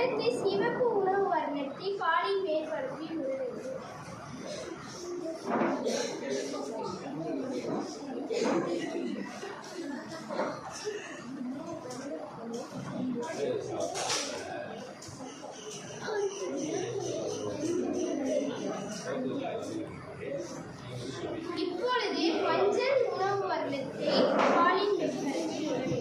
அடுத்து சிவப்பு உணவு வர்ணத்தை பாலின் மேற்பரப்பில் உள்ளது. இப்பொழுது மஞ்சள் உணவு வர்ணத்தை பாலின் மேற்பரப்பில் உள்ளது.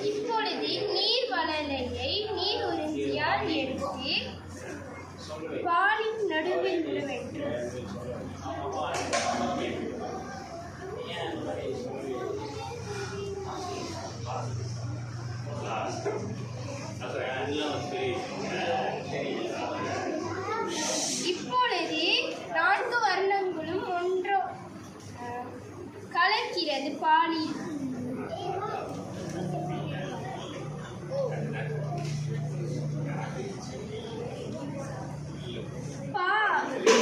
இப்பொழுது நீர் வளலையை நீர் உறிஞ்சியால் எடுத்து பாலின் நடுவில் விட வேண்டும். இப்பொழுது 4 வர்ணங்களும் ஒன்றோ கலக்கிறது பாலில்.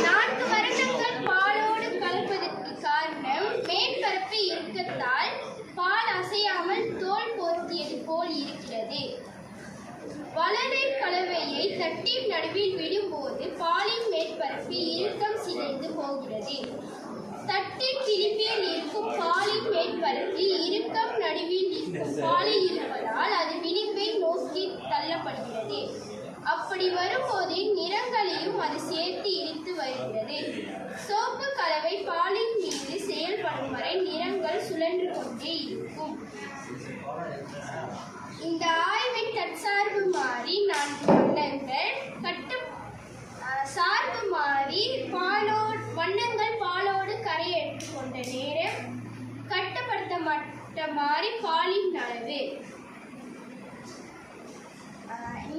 நான்கு வர்ணங்கள் பாலோடு கலப்பதற்கு காரணம் மேற்பரப்பு இறுக்கத்தால் பால் அசையாமல் தோல் போர்த்தியது போல் இருக்கிறது. வளரை கலவையை தட்டின் நடுவில் விடும்போது பாலின் மேற்பரப்பு இறுக்கம் சிதைந்து போகிறது. தட்டின் விளிம்பில் இருக்கும் பாலின் மேற்பரப்பில் இறுக்கம் நடுவில் இருக்கும் பாலில் இருப்பதால் அது விளிம்பை நோக்கி தள்ளப்படுகிறது. அப்படி வரும்போது நிறங்களையும் அது சேர்த்து இழுத்து வருகிறது. சோப்பு கலவை பாலின் மீது செயல்படும் வரை நிறங்கள் சுழன்று கொண்டே இருக்கும். இந்த ஆய்வின் தற்சார்பு மாறி 4 வண்ணங்கள் சார்பு மாறி வண்ணங்கள் பாலோடு கரை எடுத்துக்கொண்ட நேரம் கட்டுப்படுத்தப்பட்ட மாறி பாலின் அளவு.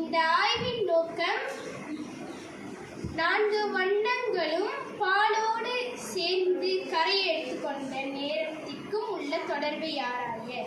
இந்த ஆய்வின் நோக்கம் 4 வண்ணங்களும் பாலோடு சேர்ந்து கரை எடுத்துக்கொண்ட நேரத்திற்கும் உள்ள தொடர்பை ஆராய.